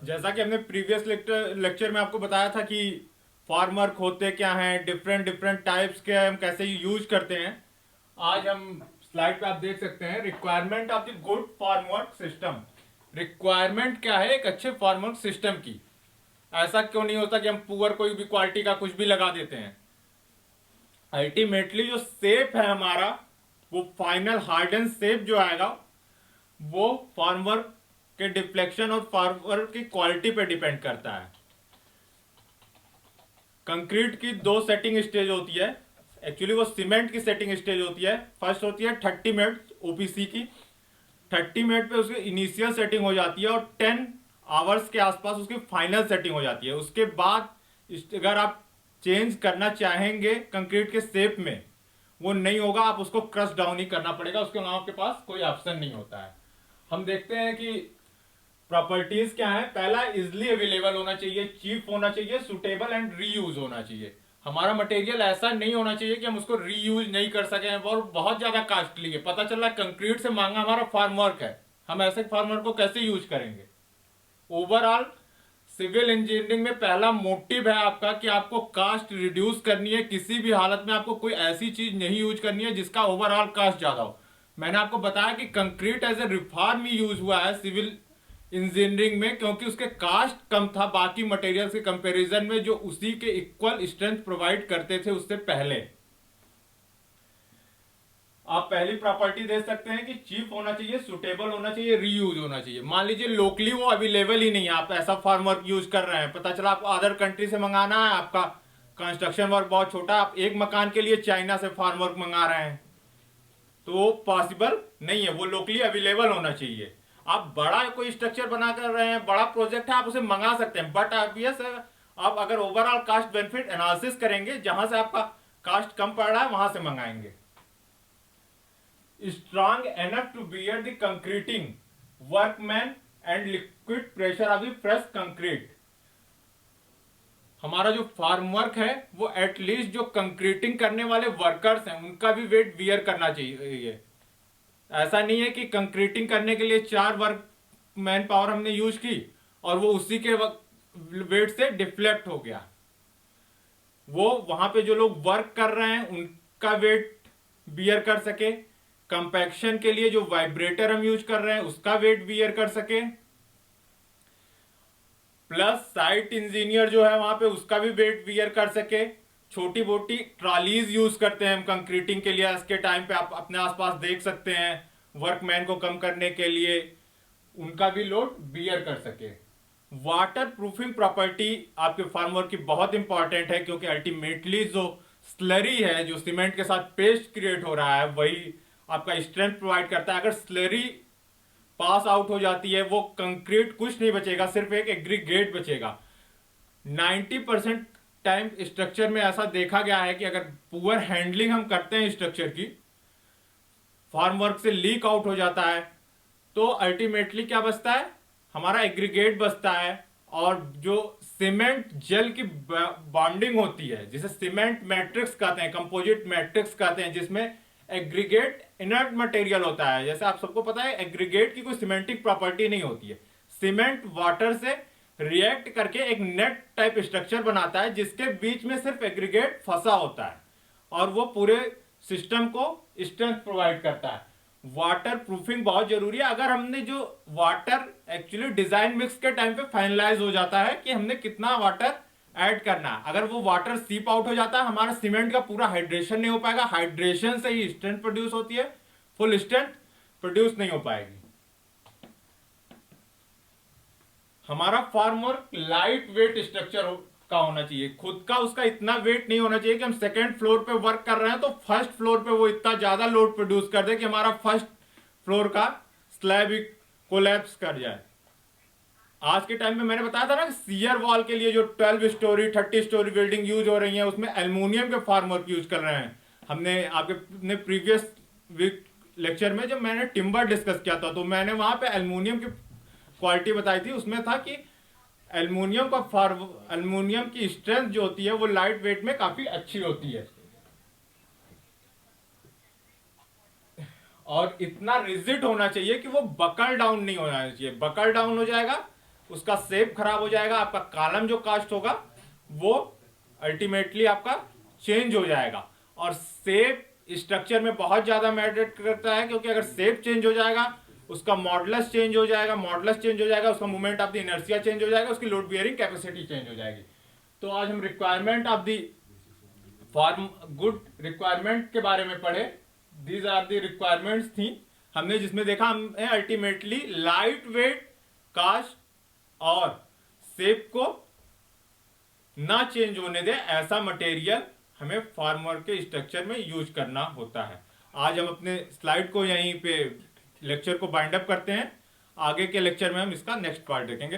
जैसा कि हमने प्रीवियस लेक्चर में आपको बताया था कि फॉर्मवर्क होते क्या हैं, डिफरेंट डिफरेंट टाइप्स के हम कैसे यूज करते हैं। आज हम स्लाइड पे आप देख सकते हैं requirement of the good formwork system. Requirement क्या है एक अच्छे फॉर्मवर्क सिस्टम की। ऐसा क्यों नहीं होता कि हम पुअर कोई भी क्वालिटी का कुछ भी लगा देते हैं। अल्टीमेटली जो शेप है हमारा, वो फाइनल हार्डन शेप जो आएगा वो फॉर्मवर्क के डिफ्लेक्शन और फॉर्मवर्क की क्वालिटी पे डिपेंड करता है। कंक्रीट की दो सेटिंग स्टेज होती है। एक्चुअली वो सीमेंट की सेटिंग स्टेज होती है। फर्स्ट होती है 30 मिनट ओपीसी की। 30 मिनट पे उसकी इनिशियल सेटिंग हो जाती है और 10 आवर्स के आसपास उसकी फाइनल सेटिंग हो जाती है। उसके बाद अगर आप चेंज करना चाहेंगे कंक्रीट के शेप में, वो नहीं होगा, आप उसको क्रश डाउन ही करना पड़ेगा। उसके अलावा आपके पास कोई ऑप्शन नहीं होता है। हम देखते हैं कि प्रॉपर्टीज क्या है। पहला, इजिली अवेलेबल होना चाहिए, चीप होना चाहिए, सुटेबल एंड रीयूज होना चाहिए। हमारा मटेरियल ऐसा नहीं होना चाहिए कि हम उसको रीयूज नहीं कर सकें और बहुत ज्यादा कॉस्टली है। पता चल रहा है कंक्रीट से महंगा हमारा फार्मवर्क है, हम ऐसे फार्मवर्क को कैसे यूज करेंगे। ओवरऑल सिविल इंजीनियरिंग में पहला मोटिव है आपका कि आपको कास्ट रिड्यूस करनी है। किसी भी हालत में आपको कोई ऐसी चीज नहीं यूज करनी है जिसका ओवरऑल कास्ट ज्यादा हो। मैंने आपको बताया कि कंक्रीट एज ए रिफॉर्म ही यूज हुआ है सिविल इंजीनियरिंग में, क्योंकि उसके कास्ट कम था बाकी मटेरियल के कंपैरिजन में जो उसी के इक्वल स्ट्रेंथ प्रोवाइड करते थे उससे पहले। आप पहली प्रॉपर्टी दे सकते हैं कि चीप होना चाहिए, सुटेबल होना चाहिए, रीयूज होना चाहिए। मान लीजिए लोकली वो अवेलेबल ही नहीं है, आप ऐसा फार्म वर्क यूज कर रहे हैं, पता चला आपको अदर कंट्री से मंगाना है, आपका कंस्ट्रक्शन वर्क बहुत छोटा, आप एक मकान के लिए चाइना से फार्म वर्क मंगा रहे हैं, तो वो पॉसिबल नहीं है। वो लोकली अवेलेबल होना चाहिए। आप बड़ा कोई स्ट्रक्चर बना कर रहे हैं, बड़ा प्रोजेक्ट है, आप उसे मंगा सकते हैं, बट ऑब्वियस आप अगर ओवरऑल कास्ट बेनिफिट एनालिसिस करेंगे, जहां से आपका कास्ट कम पड़ रहा है वहां से मंगाएंगे। strong enough to bear the concreting workman and liquid pressure of the fresh concrete। हमारा जो फार्म वर्क है वो एटलीस्ट जो कंक्रीटिंग करने वाले वर्कर्स हैं उनका भी वेट बियर करना चाहिए। ऐसा नहीं है कि कंक्रीटिंग करने के लिए 4 वर्क मैन पावर हमने यूज की और वो उसी के वेट से डिफ्लेक्ट हो गया। वो वहां पे जो लोग वर्क कर रहे हैं उनका वेट बियर कर सके। कंपैक्शन के लिए जो वाइब्रेटर हम यूज कर रहे हैं उसका वेट बियर कर सके। प्लस साइट इंजीनियर जो है वहां पे उसका भी वेट बियर कर सके। छोटी मोटी ट्रॉलीज यूज करते हैं हम कंक्रीटिंग के लिए। आज के टाइम पे आप अपने आसपास देख सकते हैं, वर्कमैन को कम करने के लिए उनका भी लोड बियर कर सके। वाटर प्रूफिंग प्रॉपर्टी आपके फार्मवर्क की बहुत इंपॉर्टेंट है, क्योंकि अल्टीमेटली जो स्लरी है, जो सीमेंट के साथ पेस्ट क्रिएट हो रहा है, वही आपका स्ट्रेंथ प्रोवाइड करता है। अगर स्लरी पास आउट हो जाती है, वो कंक्रीट कुछ नहीं बचेगा, सिर्फ एक एग्रीगेट बचेगा। 90% टाइम स्ट्रक्चर में ऐसा देखा गया है कि अगर पुअर हैंडलिंग हम करते हैं स्ट्रक्चर की, फार्म वर्क से लीक आउट हो जाता है, तो अल्टीमेटली क्या बचता है, हमारा एग्रीगेट बचता है। और जो सीमेंट जेल की बॉन्डिंग होती है, जिसे सीमेंट मैट्रिक्स कहते हैं, कंपोजिट मैट्रिक्स कहते हैं, जिसमें एग्रीगेट इनर्ट मटेरियल होता है। जैसे आप सबको पता है एग्रीगेट की कोई सीमेंटिक प्रॉपर्टी नहीं होती है। सीमेंट वाटर से रिएक्ट करके एक नेट टाइप स्ट्रक्चर बनाता है जिसके बीच में सिर्फ एग्रीगेट फंसा होता है और वो पूरे सिस्टम को स्ट्रेंथ प्रोवाइड करता है। वाटर प्रूफिंग बहुत जरूरी है। अगर हमने जो वाटर एक्चुअली डिजाइन मिक्स के टाइम पे फाइनलाइज हो जाता है कि हमने कितना वाटर ऐड करना है, अगर वो वाटर सीप आउट हो जाता है, हमारा सीमेंट का पूरा हाइड्रेशन नहीं हो पाएगा। हाइड्रेशन से ही स्ट्रेंथ प्रोड्यूस होती है, फुल स्ट्रेंथ प्रोड्यूस नहीं हो पाएगी। हमारा form work light weight structure का होना चाहिए। खुद का उसका इतना वेट नहीं होना चाहिए कि हम सेकेंड फ्लोर पे वर्क कर रहे हैं तो फर्स्ट फ्लोर पे वो इतना ज्यादा लोड प्रोड्यूस कर दे कि हमारा फर्स्ट फ्लोर का स्लैब ही कोलैप्स कर जाए। आज के टाइम में मैंने बताया था ना, सीयर वॉल के लिए जो 12 स्टोरी 30 स्टोरी बिल्डिंग यूज हो रही है, उसमें एल्यूमिनियम के फार्म वर्क यूज कर रहे हैं। हमने आपके प्रीवियस वीक लेक्चर में जब मैंने टिम्बर डिस्कस किया था, तो मैंने वहां पे एल्यूमिनियम की क्वालिटी बताई थी। उसमें था कि एल्यूमिनियम की स्ट्रेंथ जो होती है वो लाइट वेट में काफी अच्छी होती है और इतना रिजिड होना चाहिए कि वो बकल डाउन नहीं होना चाहिए। बकल डाउन हो जाएगा उसका शेप खराब हो जाएगा, आपका कॉलम जो कास्ट होगा वो अल्टीमेटली आपका चेंज हो जाएगा। और शेप स्ट्रक्चर में बहुत ज्यादा मैटर करता है, क्योंकि अगर शेप चेंज हो जाएगा, उसका मॉडुलस चेंज हो जाएगा, उसका movement of the inertia change हो जाएगा, उसकी लोड बियरिंग कैपेसिटी चेंज हो जाएगी। तो आज हम requirement of the form good requirement के बारे में पढ़े। दीज आर द रिक्वायरमेंट्स थी हमने, जिसमें देखा हमने अल्टीमेटली लाइट वेट कास्ट और शेप को ना चेंज होने दे ऐसा मटेरियल हमें फार्मवर्क के स्ट्रक्चर में यूज करना होता है। आज हम अपने स्लाइड को यहीं पे लेक्चर को बाइंड अप करते हैं। आगे के लेक्चर में हम इसका नेक्स्ट पार्ट देखेंगे।